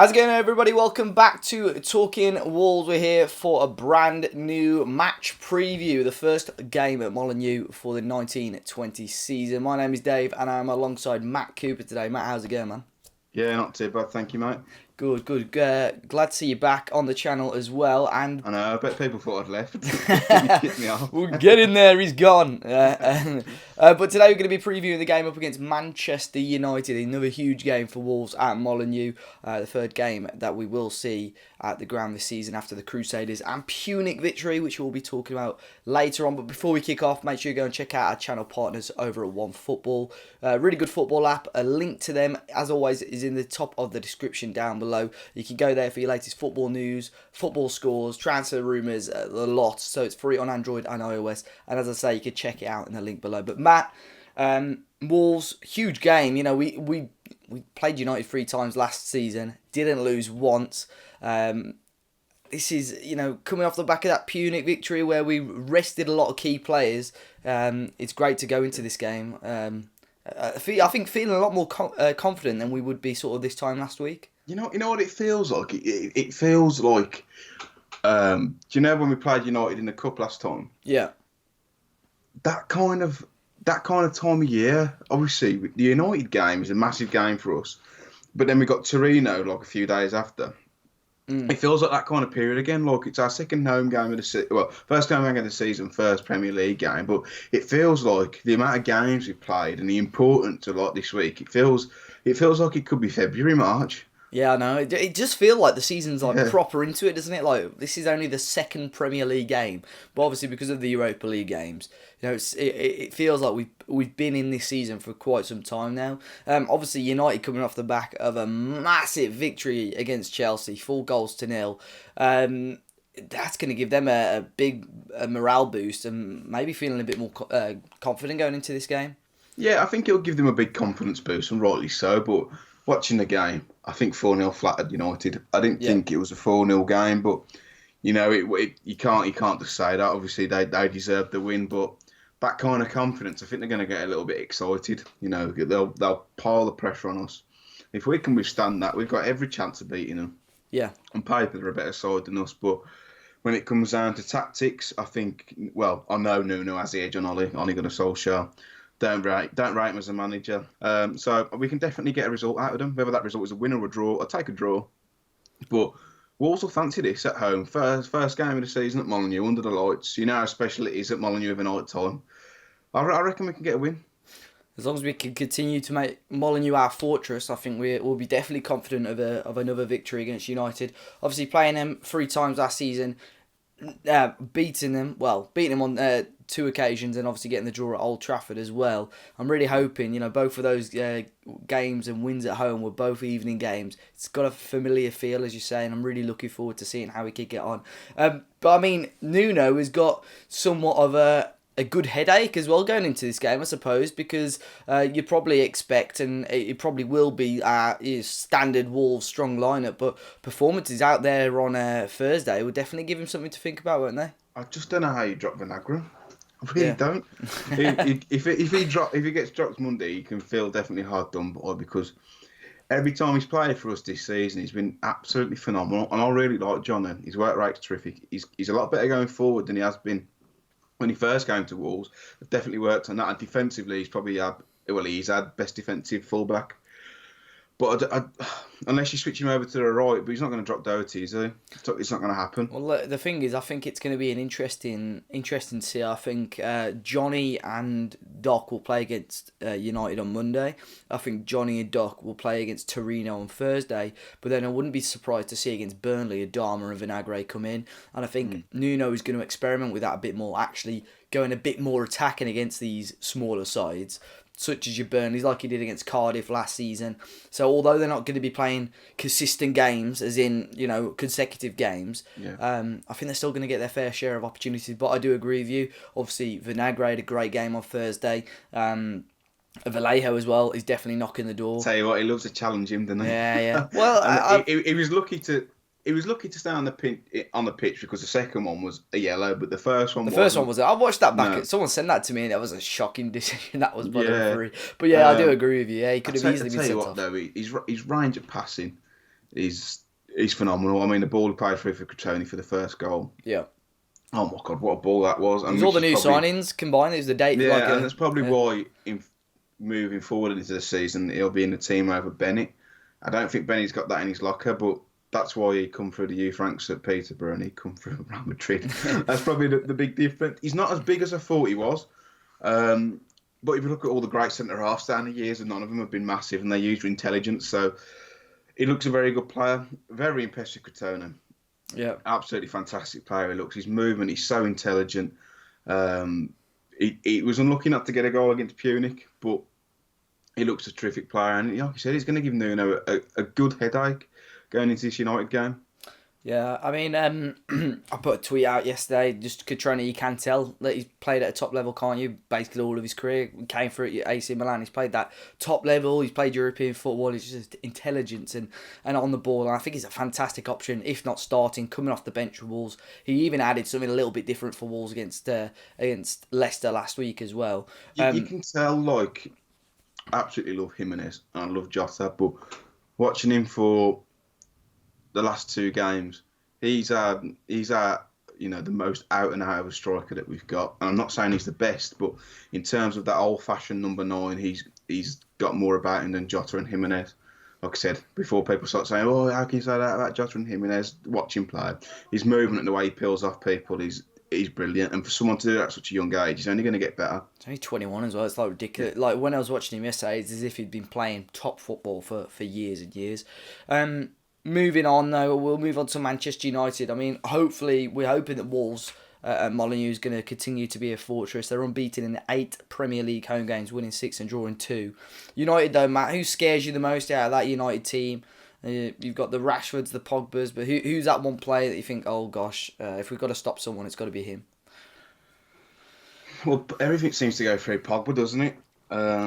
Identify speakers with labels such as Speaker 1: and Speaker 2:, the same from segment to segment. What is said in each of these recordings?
Speaker 1: How's it going, everybody? Welcome back to Talking Wolves. We're here for a brand new match preview, the first game at Molineux for the 1920 season. My name is Dave, and I'm alongside Matt Cooper today. Matt, how's it going, man?
Speaker 2: Yeah, not too bad, thank you, mate.
Speaker 1: Good, good. Glad to see you back on the channel as well. And
Speaker 2: I know, I bet people thought I'd left. You kicked me off.
Speaker 1: we'll get in there, he's gone. But today we're going to be previewing the game up against Manchester United, another huge game for Wolves at Molineux, the third game that we will see at the ground this season after the Crusaders and Punic victory, which we'll be talking about later on. But before we kick off, make sure you go and check out our channel partners over at OneFootball. Really good football app. A link to them, as always, is in the top of the description down below. You can go there for your latest football news, football scores, transfer rumours, a lot. So it's free on Android and iOS. And as I say, you can check it out in the link below. But Matt, Wolves, huge game. You know, we played United 3 times last season, didn't lose once. This is, coming off the back of that Punic victory where we rested a lot of key players. It's great to go into this game. I think feeling a lot more confident than we would be sort of this time last week.
Speaker 2: You know what it feels like? It feels like, do you know when we played United in the Cup last time?
Speaker 1: Yeah.
Speaker 2: That kind of time of year. Obviously, the United game is a massive game for us, but then we got Torino like a few days after. It feels like that kind of period again. Like it's our second home game of the season. Well, first home game of the season, first Premier League game. But it feels like the amount of games we've played and the importance of like this week. It feels like it could be February, March.
Speaker 1: Yeah, I know. It just feels like the season's proper into it, doesn't it? Like this is only the second Premier League game, but obviously because of the Europa League games, it feels like we've been in this season for quite some time now. Obviously United coming off the back of a massive victory against Chelsea, 4-0. That's going to give them a big morale boost and maybe feeling a bit more confident going into this game.
Speaker 2: Yeah, I think it'll give them a big confidence boost, and rightly so. But watching the game, I think 4-0 flattered United. I didn't think it was a 4-0 game, but you can't just say that. Obviously, they deserved the win, but that kind of confidence, I think they're going to get a little bit excited. They'll pile the pressure on us. If we can withstand that, we've got every chance of beating them. Yeah, on paper they're a better side than us, but when it comes down to tactics, I think. Well, I know Nuno has the edge on Ole Gunnar Solskjaer. Don't rate him as a manager. So we can definitely get a result out of them. Whether that result is a win or a draw, I'll take a draw. But Wolves will fancy this at home. First game of the season at Molineux, under the lights. You know how special it is at Molineux every night time. I reckon we can get a win.
Speaker 1: As long as we can continue to make Molineux our fortress, I think we'll be definitely confident of another victory against United. Obviously, playing them 3 times last season, beating them on 2 occasions, and obviously getting the draw at Old Trafford as well. I'm really hoping, both of those games and wins at home were both evening games. It's got a familiar feel, as you say, and I'm really looking forward to seeing how we could get on. But I mean, Nuno has got somewhat of a good headache as well going into this game, I suppose, because you probably expect, and it probably will be his standard Wolves strong lineup, but performances out there on Thursday will definitely give him something to think about, won't they?
Speaker 2: I just don't know how you drop Vinagre. I really don't. If he gets dropped Monday, he can feel definitely hard done by, because every time he's played for us this season, he's been absolutely phenomenal, and I really like John. His work rate's terrific. He's a lot better going forward than he has been when he first came to Wolves. I've definitely worked on that, and defensively he's had best defensive fullback. But unless you switch him over to the right, but he's not going to drop Doherty, is he? It's not going to happen.
Speaker 1: Well, the thing is, I think it's going to be an interesting to see. I think Johnny and Doc will play against United on Monday. I think Johnny and Doc will play against Torino on Thursday. But then I wouldn't be surprised to see against Burnley, Adama and Vinagre come in. And I think Nuno is going to experiment with that a bit more, actually going a bit more attacking against these smaller sides, such as your Burnleys, like he did against Cardiff last season. So although they're not going to be playing consistent games, as in, consecutive games, I think they're still going to get their fair share of opportunities. But I do agree with you. Obviously, Vinagre had a great game on Thursday. Vallejo as well is definitely knocking the door.
Speaker 2: Tell you what, he loves to challenge him, doesn't he?
Speaker 1: Yeah. Well,
Speaker 2: he was lucky to. He was lucky to stay on the pitch because the second one was a yellow, but the first one
Speaker 1: was. I watched that back. No. Someone sent that to me, and that was a shocking decision. That was by the referee. But I do agree with you. Yeah, he could have easily been sent off.
Speaker 2: Though, his range of passing He's phenomenal. I mean, the ball he played for Crotone for the first goal.
Speaker 1: Yeah.
Speaker 2: Oh my God, what a ball that was!
Speaker 1: It was all the new signings combined. It was the date.
Speaker 2: Yeah, and that's probably why moving forward into the season, he'll be in the team over Bennett. I don't think Bennett's got that in his locker, but that's why he come through the youth ranks at Peterborough and he come through Real Madrid. That's probably the big difference. He's not as big as I thought he was. But if you look at all the great centre-halves down the years, and none of them have been massive, and they use intelligence. So he looks a very good player. Very impressive, Crotone.
Speaker 1: Yeah.
Speaker 2: Absolutely fantastic player he looks. His movement, he's so intelligent. He was unlucky not to get a goal against Punic, but he looks a terrific player. And like you said, he's going to give Nuno a good headache going into this United game.
Speaker 1: Yeah, I mean, I put a tweet out yesterday, just Cutrone, you can tell that he's played at a top level, can't you? Basically all of his career, he came through at AC Milan, he's played that top level, he's played European football, he's just intelligence and on the ball, and I think he's a fantastic option, if not starting, coming off the bench for Wolves. He even added something a little bit different for Wolves against Leicester last week as well.
Speaker 2: You can tell, like, I absolutely love Jimenez, and I love Jota, but watching him for the last two games, he's the most out and out of a striker that we've got. And I'm not saying he's the best, but in terms of that old-fashioned number 9, he's got more about him than Jota and Jimenez. Like I said, before people start saying, "Oh, how can you say that about Jota and Jimenez?" Watch him play. His movement and the way he peels off people, he's brilliant. And for someone to do that at such a young age, he's only going to get better.
Speaker 1: He's only 21 as well. It's like ridiculous. Like when I was watching him yesterday, it's as if he'd been playing top football for years and years. Moving on, though, we'll move on to Manchester United. I mean, hopefully, we're hoping that Wolves and Molineux is going to continue to be a fortress. They're unbeaten in the 8 Premier League home games, winning 6 and drawing 2. United, though, Matt, who scares you the most out of that United team? You've got the Rashfords, the Pogbas, but who's that one player that you think, oh gosh, if we've got to stop someone, it's got to be him?
Speaker 2: Well, everything seems to go through Pogba, doesn't it?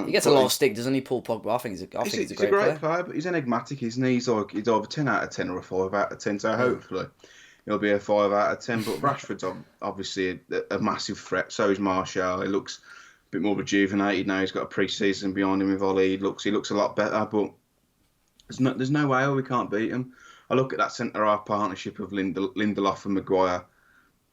Speaker 1: He gets a lot of stick, doesn't he, Paul Pogba? I think he's a great player.
Speaker 2: But he's enigmatic, isn't he? He's either 10 out of 10 or a 5 out of 10, so hopefully he'll be a 5 out of 10. But Rashford's obviously a massive threat, so is Martial. He looks a bit more rejuvenated now. He's got a pre-season behind him with Ollie. He looks a lot better, but there's no way we can't beat him. I look at that centre-half partnership of Lindelof and Maguire,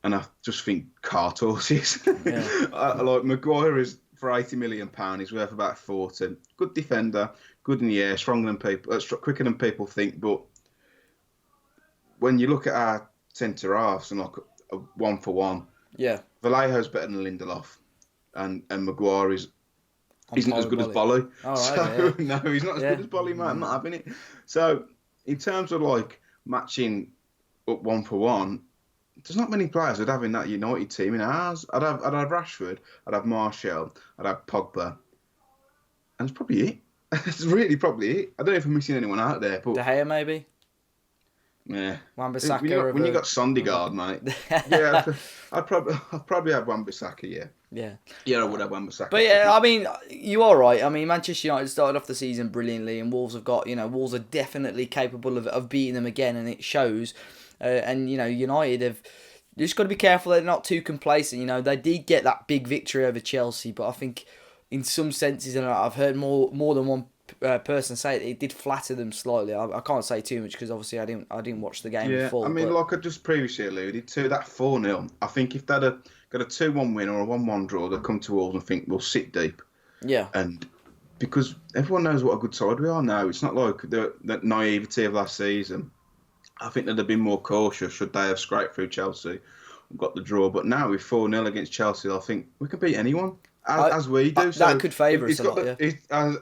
Speaker 2: and I just think cart horses. Yeah. Like Maguire is, for £80 million, he's worth about 40. Good defender, good in the air, stronger than people, quicker than people think. But when you look at our centre halves and like a 1-for-1, Vallejo's better than Lindelof, and Maguire isn't as good as Bolly.
Speaker 1: Oh,
Speaker 2: so no, he's not as good as Bolly, mate. I'm not having it. So in terms of like matching up 1-for-1. There's not many players I'd have in that United team. In ours, I'd have Rashford, I'd have Martial, I'd have Pogba, and it's probably it. It's really probably it. I don't know if I'm missing anyone out there, but
Speaker 1: De Gea maybe.
Speaker 2: Yeah,
Speaker 1: Wan-Bissaka.
Speaker 2: When you got Sondergaard, mate. Yeah, I'd probably have Wan-Bissaka. Yeah, I would have Wan-Bissaka.
Speaker 1: But yeah, I mean, you are right. I mean, Manchester United started off the season brilliantly, and Wolves are definitely capable of beating them again, and it shows. And United have just got to be careful they're not too complacent. They did get that big victory over Chelsea, but I think in some senses, and I've heard more than one person say it did flatter them slightly. I can't say too much because obviously I didn't watch the game before.
Speaker 2: I mean, like I just previously alluded to, that 4-0. I think if they'd have got a 2-1 win or a 1-1 draw, they'd come to Wolves and think we'll sit deep.
Speaker 1: Yeah.
Speaker 2: And because everyone knows what a good side we are now, it's not like the naivety of last season. I think they'd have been more cautious should they have scraped through Chelsea and got the draw. But now with 4-0 against Chelsea, I think we can beat anyone, as we do.
Speaker 1: That could favour us a lot,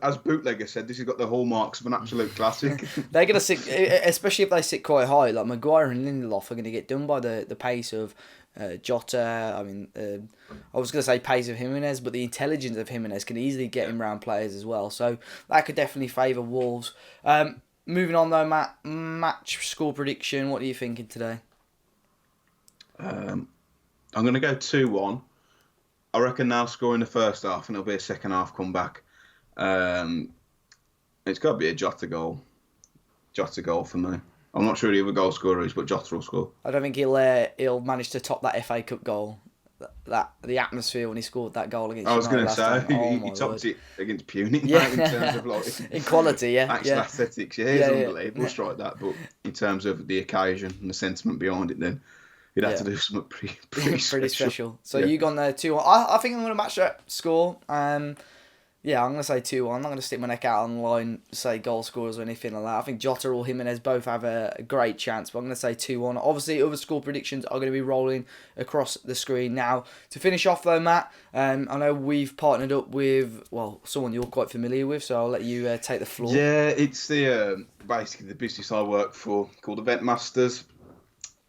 Speaker 2: as Bootlegger said, this has got the hallmarks of an absolute classic.
Speaker 1: They're going to sit, especially if they sit quite high, like Maguire and Lindelof are going to get done by the pace of Jota. I mean, I was going to say pace of Jimenez, but the intelligence of Jimenez can easily get him round players as well. So that could definitely favour Wolves. Moving on though, Matt, match score prediction. What are you thinking today?
Speaker 2: I'm going to go 2-1. I reckon they'll score in the first half and it'll be a second half comeback. It's got to be a Jota goal. Jota goal for me. I'm not sure who the other goal scorer is, but Jota will score.
Speaker 1: I don't think he'll manage to top that FA Cup goal that the atmosphere when he scored that goal against
Speaker 2: I was
Speaker 1: United
Speaker 2: going to
Speaker 1: last
Speaker 2: say,
Speaker 1: time. Oh
Speaker 2: he
Speaker 1: my
Speaker 2: topped
Speaker 1: word.
Speaker 2: it against Punic,
Speaker 1: Yeah,
Speaker 2: mate, in terms of like
Speaker 1: in quality, yeah,
Speaker 2: actual
Speaker 1: yeah,
Speaker 2: aesthetics. Yeah, he's
Speaker 1: yeah, yeah,
Speaker 2: unbelievable strike that, but in terms of the occasion and the sentiment behind it, then he'd have
Speaker 1: yeah.
Speaker 2: to do something pretty
Speaker 1: Pretty
Speaker 2: special.
Speaker 1: special. So
Speaker 2: Yeah.
Speaker 1: you gone there 2-1. I think I'm going to match that score. Yeah, I'm going to say 2-1. I'm not going to stick my neck out on the line, say goal scorers or anything like that. I think Jota or Jimenez both have a great chance, but I'm going to say 2-1. Obviously, other score predictions are going to be rolling across the screen now. To finish off, though, Matt, I know we've partnered up with, well, someone you're quite familiar with, so I'll let you take the floor.
Speaker 2: Yeah, it's the basically the business I work for called Event Masters.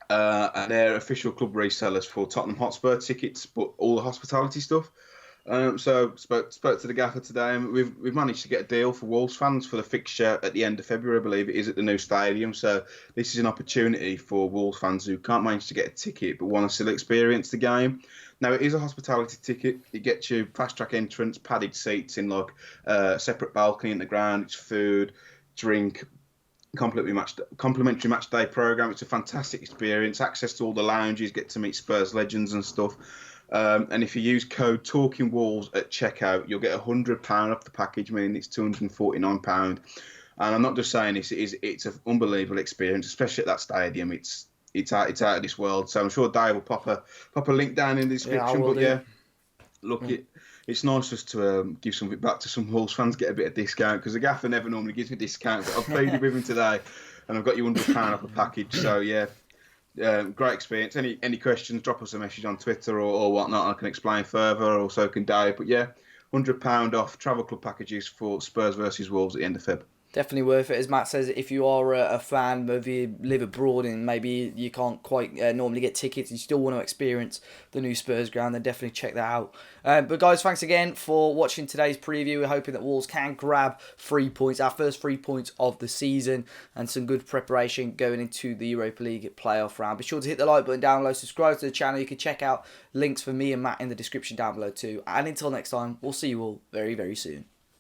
Speaker 2: And they're official club resellers for Tottenham Hotspur tickets, but all the hospitality stuff. So spoke to the gaffer today, and we've managed to get a deal for Wolves fans for the fixture at the end of February, I believe it is, at the new stadium. So this is an opportunity for Wolves fans who can't manage to get a ticket but want to still experience the game. Now it is a hospitality ticket. It gets you fast track entrance, padded seats in like a separate balcony in the ground. It's food, drink. Complimentary match day program. It's a fantastic experience. Access to all the lounges. Get to meet Spurs legends and stuff. And if you use code Talking Wolves at checkout, you'll get £100 off the package, meaning it's £249. And I'm not just saying this; it's an unbelievable experience, especially at that stadium. It's out of this world. So I'm sure Dave will pop a link down in the
Speaker 1: Yeah, I
Speaker 2: description.
Speaker 1: will
Speaker 2: But
Speaker 1: do.
Speaker 2: yeah, look, it's nice just to give something back to some Wolves fans, get a bit of discount, because the gaffer never normally gives me discounts. I've pleaded with him today, and I've got you £100 off a package. So yeah, great experience. Any questions, drop us a message on Twitter or whatnot. I can explain further, or so can Dave. But yeah, £100 off travel club packages for Spurs versus Wolves at the end of Feb.
Speaker 1: Definitely worth it. As Matt says, if you are a fan, if you live abroad and maybe you can't quite normally get tickets, you still want to experience the new Spurs ground, then definitely check that out. But guys, thanks again for watching today's preview. We're hoping that Wolves can grab 3 points, our first 3 points of the season, and some good preparation going into the Europa League playoff round. Be sure to hit the like button down below, subscribe to the channel. You can check out links for me and Matt in the description down below too. And until next time, we'll see you all very, very soon.